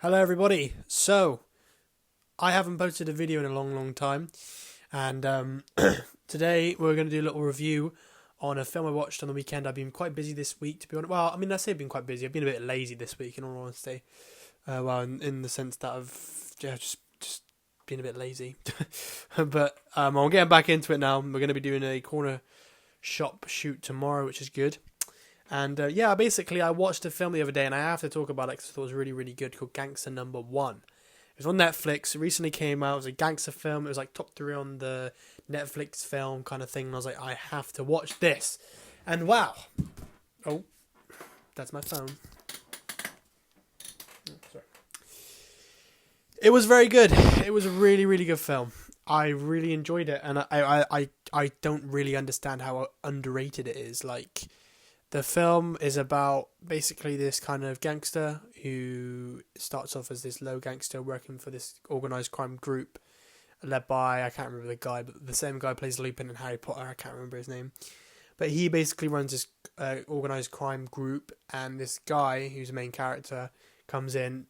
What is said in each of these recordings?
Hello everybody. So, I haven't posted a video in a long time, and today we're going to do a little review on a film I watched on the weekend. I've been quite busy this week, to be honest. Well, I mean, I say I've been quite busy. I've been a bit lazy this week, in all honesty. In the sense that I've just been a bit lazy. But I'm getting back into it now. We're going to be doing a corner shop shoot tomorrow, which is good. And basically, I watched a film the other day, and I have to talk about it because I thought it was really, really good, called Gangster No. 1. It was on Netflix. It recently came out. It was a gangster film. It was like top 3 on the Netflix film kind of thing. And I was like, I have to watch this. And wow. Oh, that's my phone. Sorry. It was very good. It was a really, really good film. I really enjoyed it. And I don't really understand how underrated it is. Like, the film is about basically this kind of gangster who starts off as this low gangster working for this organised crime group led by, I can't remember the guy, but the same guy plays Lupin in Harry Potter, I can't remember his name. But he basically runs this organised crime group, and this guy, who's the main character, comes in,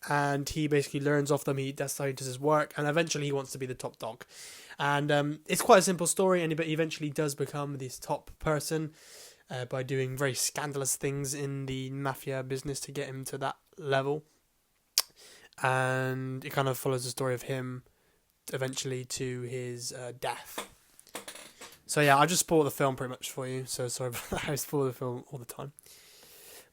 and he basically learns off them. That's how he does his work, and eventually he wants to be the top dog. And it's quite a simple story, but he eventually does become this top person, by doing very scandalous things in the mafia business to get him to that level. And it kind of follows the story of him eventually to his death. So yeah, I just spoiled the film pretty much for you, so sorry about that. I spoil the film all the time.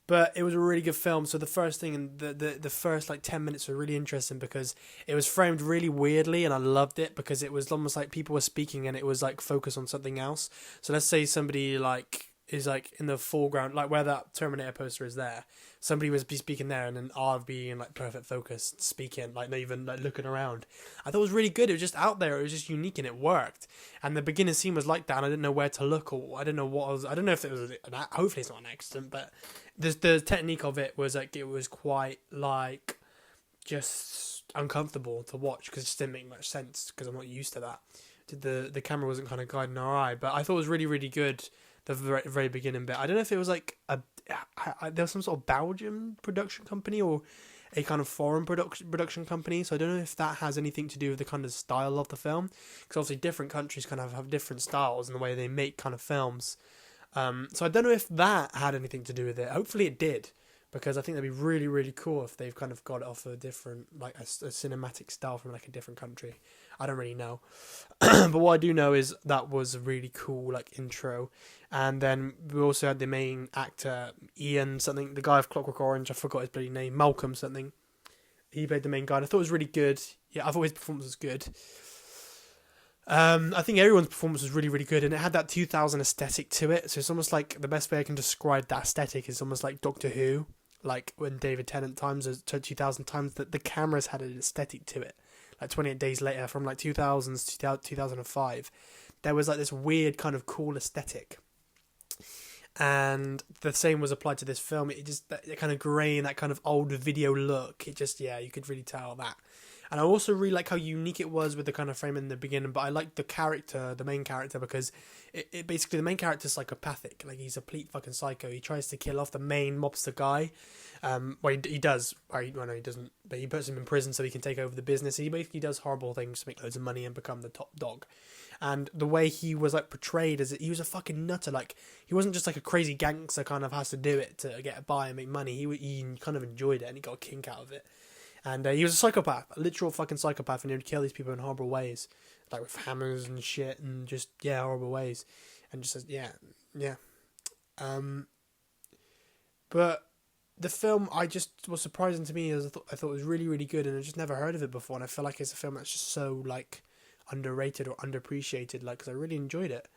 But it was a really good film. So the first thing, and the first like 10 minutes were really interesting because it was framed really weirdly, and I loved it because it was almost like people were speaking and it was like focused on something else. So let's say somebody is like in the foreground, like where that Terminator poster is there. Somebody was speaking there, and then I'd be in like perfect focus speaking, like not even like looking around. I thought it was really good. It was just out there. It was just unique, and it worked. And the beginning scene was like that, and I didn't know where to look, or I didn't know what was. I don't know if it was. Hopefully, it's not an accident, but the technique of it was like it was quite like just uncomfortable to watch because it just didn't make much sense because I'm not used to that. The camera wasn't kind of guiding our eye, but I thought it was really, really good. The very beginning bit. I don't know if it was like there was some sort of Belgian production company or a kind of foreign production company. So I don't know if that has anything to do with the kind of style of the film, because obviously different countries kind of have different styles in the way they make kind of films. So I don't know if that had anything to do with it. Hopefully it did, because I think that'd be really, really cool if they've kind of got it off a different, like a cinematic style from like a different country. I don't really know. But what I do know is that was a really cool like intro. And then we also had the main actor, Ian something, the guy of Clockwork Orange, I forgot his bloody name, Malcolm something. He played the main guy, and I thought it was really good. Yeah, I thought his performance was good. I think everyone's performance was really, really good, and it had that 2000 aesthetic to it. So it's almost like, the best way I can describe that aesthetic is almost like Doctor Who, like when David Tennant times 2000 times, that the cameras had an aesthetic to it. Like 28 Days Later, from like 2000s to 2005, there was like this weird kind of cool aesthetic. And the same was applied to this film. It just, that kind of grey and that kind of old video look. It just, yeah, you could really tell that. And I also really like how unique it was with the kind of frame in the beginning. But I like the main character, because it basically, the main character's psychopathic. Like, he's a complete fucking psycho. He tries to kill off the main mobster guy. Well, he does. Well, no, he doesn't. But he puts him in prison so he can take over the business. He basically does horrible things to make loads of money and become the top dog. And the way he was like portrayed, as he was a fucking nutter. Like, he wasn't just like a crazy gangster kind of has to do it to get by and make money. He kind of enjoyed it, and he got a kink out of it. And he was a psychopath, a literal fucking psychopath, and he would kill these people in horrible ways, like with hammers and shit, and just, yeah, horrible ways, and just, yeah. But the film, I just was surprising to me, as I thought it was really, really good, and I just never heard of it before, and I feel like it's a film that's just so like underrated or underappreciated, like, because I really enjoyed it.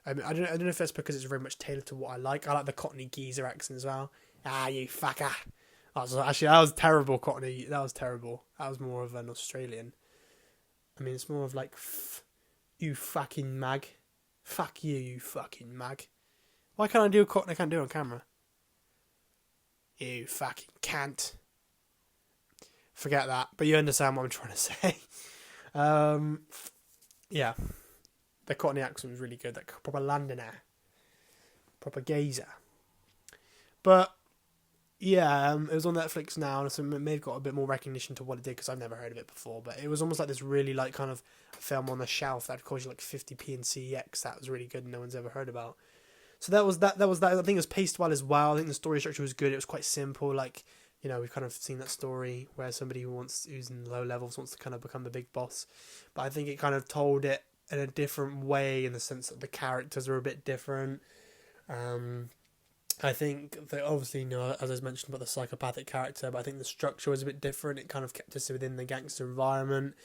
I mean, I don't know if that's because it's very much tailored to what I like. I like the Cockney geezer accent as well. Ah, you fucker. That was terrible, Cockney. That was terrible. That was more of an Australian. I mean, it's more of like, you fucking mag. Fuck you, you fucking mag. Why can't I do a Cockney? I can't do it on camera. You fucking can't. Forget that. But you understand what I'm trying to say. Yeah. The Cockney accent was really good. That proper Londoner. Proper geezer. But Yeah, it was on Netflix now, so it may have got a bit more recognition to what it did because I've never heard of it before. But it was almost like this really like kind of film on the shelf that cost you like 50p and CX. That was really good and no one's ever heard about. So that was that. That was that. I think it was paced well as well. I think the story structure was good. It was quite simple. Like, you know, we've kind of seen that story where somebody who's in low levels wants to kind of become the big boss. But I think it kind of told it in a different way in the sense that the characters are a bit different. I think that obviously, you know, as I mentioned about the psychopathic character, but I think the structure was a bit different. It kind of kept us within the gangster environment.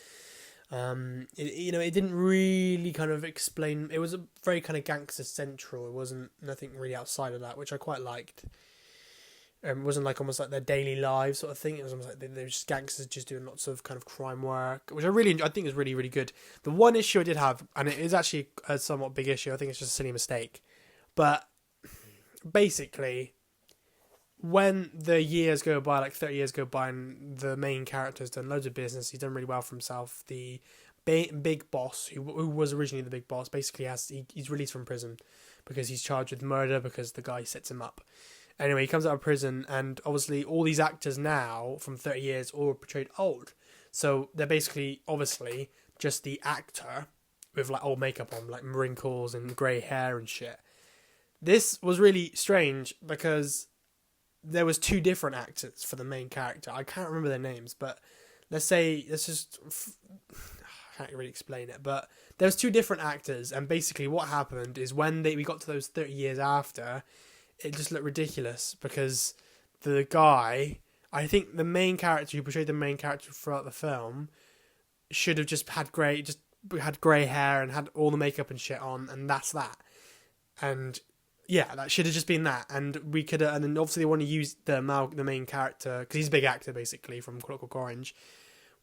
It didn't really kind of explain. It was a very kind of gangster central. It wasn't nothing really outside of that, which I quite liked. It wasn't like almost like their daily lives sort of thing. It was almost like they were just gangsters just doing lots of kind of crime work, which I think is really, really good. The one issue I did have, and it is actually a somewhat big issue, I think it's just a silly mistake, but basically, when the years go by, like 30 years go by, and the main character's done loads of business, he's done really well for himself. The big boss, who was originally the big boss, basically he's released from prison because he's charged with murder because the guy sets him up. Anyway, he comes out of prison, and obviously all these actors now from 30 years all are portrayed old. So they're basically, obviously, just the actor with like old makeup on, like wrinkles and grey hair and shit. This was really strange because there was two different actors for the main character. I can't remember their names, but I can't really explain it, but there was two different actors, and basically what happened is when we got to those 30 years after, it just looked ridiculous because the guy, I think the main character who portrayed the main character throughout the film should have just had grey hair and had all the makeup and shit on, and that's that. And yeah, that should have just been that, and we could. And then obviously they want to use the main character because he's a big actor basically from Clockwork Orange.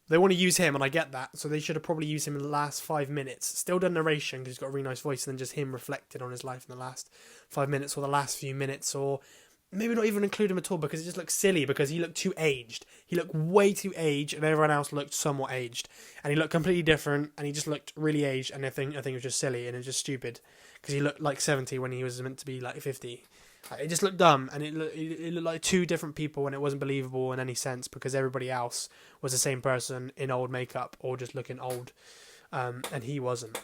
They want to use him, and I get that. So they should have probably used him in the last 5 minutes. Still done narration because he's got a really nice voice, and then just him reflected on his life in the last 5 minutes or the last few minutes, or maybe not even include him at all because it just looks silly because he looked too aged. He looked way too aged, and everyone else looked somewhat aged, and he looked completely different, and he just looked really aged, and I think it was just silly and it was just stupid. Because he looked like 70 when he was meant to be like 50. It just looked dumb, and it looked like two different people, and it wasn't believable in any sense because everybody else was the same person in old makeup or just looking old, and he wasn't.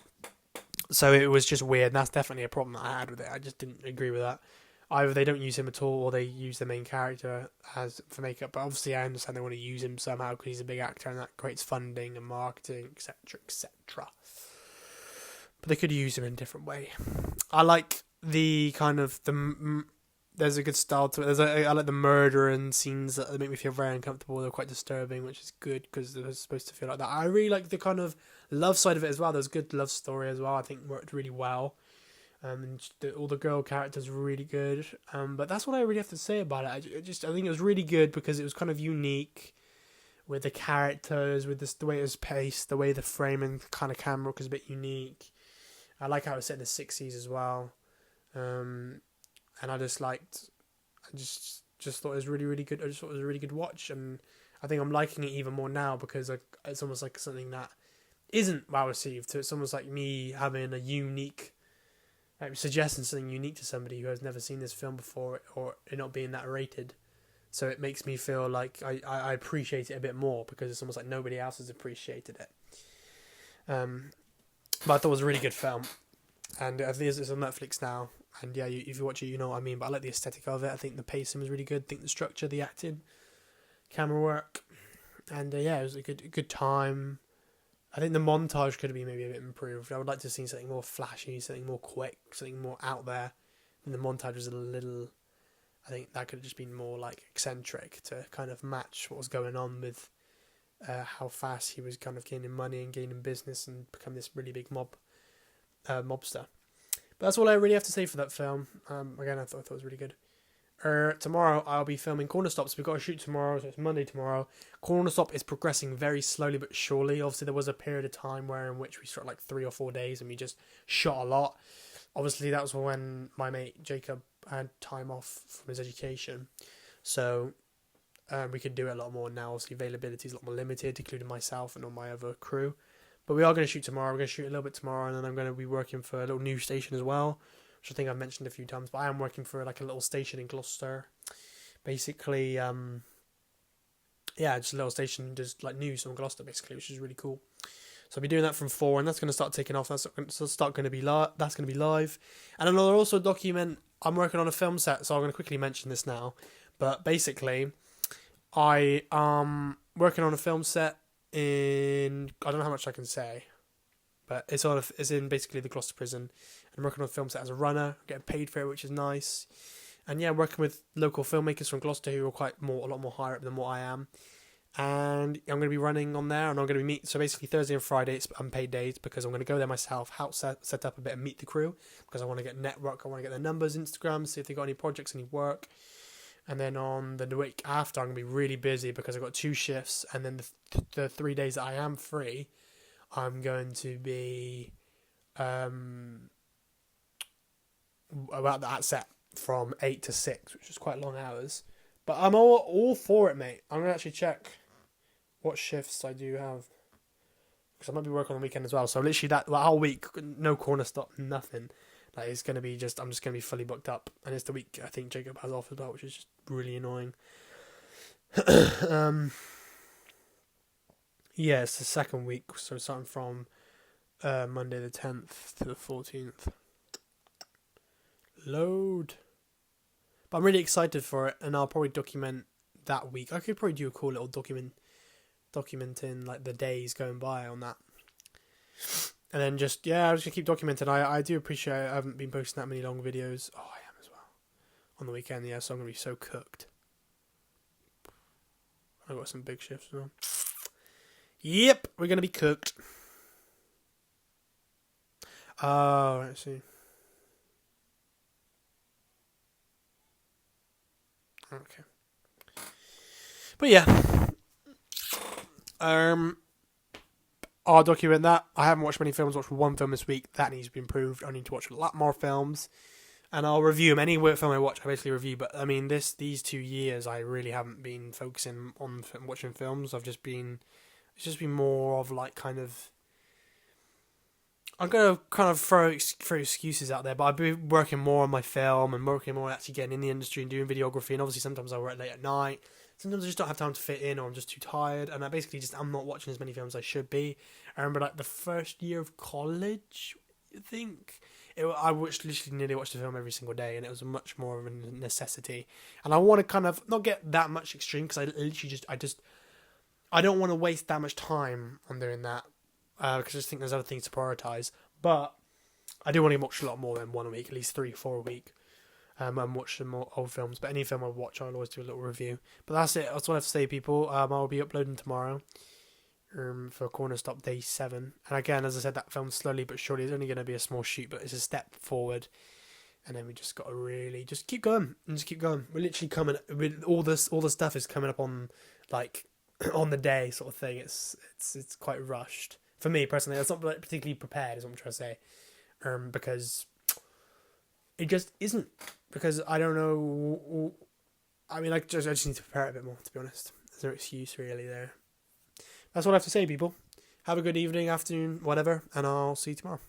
So it was just weird, and that's definitely a problem that I had with it. I just didn't agree with that. Either they don't use him at all, or they use the main character for makeup. But obviously, I understand they want to use him somehow because he's a big actor, and that creates funding and marketing, etc., etc. But they could use him in a different way. I like the kind of there's a good style to it. I like the murder and scenes that make me feel very uncomfortable. They're quite disturbing, which is good because they're supposed to feel like that. I really like the kind of love side of it as well. There's a good love story as well. I think worked really well. And all the girl characters were really good. But that's what I really have to say about it. I think it was really good because it was kind of unique with the characters, with the way it was paced, the way the frame and kind of camera look is a bit unique. I like how it was set in the 60s as well. And I just thought it was really, really good. I just thought it was a really good watch. And I think I'm liking it even more now because it's almost like something that isn't well received. So it's almost like me having a unique, like suggesting something unique to somebody who has never seen this film before or it not being that rated. So it makes me feel like I appreciate it a bit more because it's almost like nobody else has appreciated it. But I thought it was a really good film. And I think it's on Netflix now. And yeah, if you watch it, you know what I mean. But I like the aesthetic of it. I think the pacing was really good. I think the structure, the acting, camera work. And yeah, it was a good time. I think the montage could have been maybe a bit improved. I would like to have seen something more flashy, something more quick, something more out there. And the montage was a little... I think that could have just been more like eccentric to kind of match what was going on with how fast he was kind of gaining money and gaining business and become this really big mobster. But that's all I really have to say for that film. Again, I thought it was really good. Tomorrow I'll be filming Corner Stops. We've got to shoot tomorrow, so it's Monday tomorrow. Corner Stop is progressing very slowly but surely. Obviously, there was a period of time in which we shot like 3 or 4 days and we just shot a lot. Obviously, that was when my mate Jacob had time off from his education. So we could do it a lot more now. Obviously, availability is a lot more limited, including myself and all my other crew. But we are going to shoot tomorrow. We're going to shoot a little bit tomorrow, and then I'm going to be working for a little news station as well, which I think I've mentioned a few times. But I am working for like a little station in Gloucester, basically, just a little station, just like news on Gloucester, basically, which is really cool. So I'll be doing that from 4, and that's going to start taking off. That's going to be live, and then I'll also document. I'm working on a film set, so I'm going to quickly mention this now. But basically, I am working on a film set in. I don't know how much I can say, but it's in basically the Gloucester prison. I'm working on a film set as a runner, getting paid for it, which is nice. And yeah, working with local filmmakers from Gloucester who are a lot more higher up than what I am. And I'm going to be running on there, and I'm going to be so basically Thursday and Friday it's unpaid days, because I'm going to go there myself, help set up a bit and meet the crew, because I want to get network, I want to get their numbers, Instagram, see if they got any projects, any work. And then on the week after, I'm going to be really busy because I've got 2 shifts, and then the 3 days that I am free, I'm going to be about that set from 8 to 6, which is quite long hours. But I'm all for it, mate. I'm going to actually check what shifts I do have, because I might be working on the weekend as well. So literally that whole week, no corner stop, nothing. Like, it's going to be I'm just going to be fully booked up. And it's the week I think Jacob has off as well, which is just really annoying. Yeah, it's the second week, so starting from Monday the 10th to the 14th. Load. But I'm really excited for it, and I'll probably document that week. I could probably do a cool little documenting like the days going by on that. And then I'm just going to keep documenting. I do appreciate I haven't been posting that many long videos. Oh, I am as well. On the weekend, yeah, so I'm going to be so cooked. I've got some big shifts as well. Yep, we're going to be cooked. Oh, let's see. Okay. But yeah. I'll document that. I haven't watched many films. I watched one film this week. That needs to be improved. I need to watch a lot more films. And I'll review them. Any film I watch, I basically review. But, I mean, these 2 years, I really haven't been focusing on watching films. It's just been more of, like, kind of... I'm going to kind of throw excuses out there, but I've been working more on my film and working more on actually getting in the industry and doing videography. And obviously sometimes I work late at night. Sometimes I just don't have time to fit in, or I'm just too tired. And I basically I'm not watching as many films as I should be. I remember, like, the first year of college, I think. I literally watched a film every single day, and it was much more of a necessity. And I want to kind of not get that much extreme, because I don't want to waste that much time on doing that. Because I just think there's other things to prioritise. But I do want to watch a lot more than one a week, at least 3 or 4 a week. And watch some more old films. But any film I watch, I'll always do a little review. But that's it. That's what I have to say, people. I'll be uploading tomorrow for Corner Stop Day 7. And again, as I said, that film's slowly but surely. It's only going to be a small shoot, but it's a step forward. And then we just got to really just keep going. And just keep going. We're literally coming... All the stuff is coming up on, like, on the day sort of thing. It's quite rushed. For me, personally, that's not particularly prepared, is what I'm trying to say. Because it just isn't. Because I don't know... I mean, I just need to prepare it a bit more, to be honest. There's no excuse, really, there. That's what I have to say, people. Have a good evening, afternoon, whatever, and I'll see you tomorrow.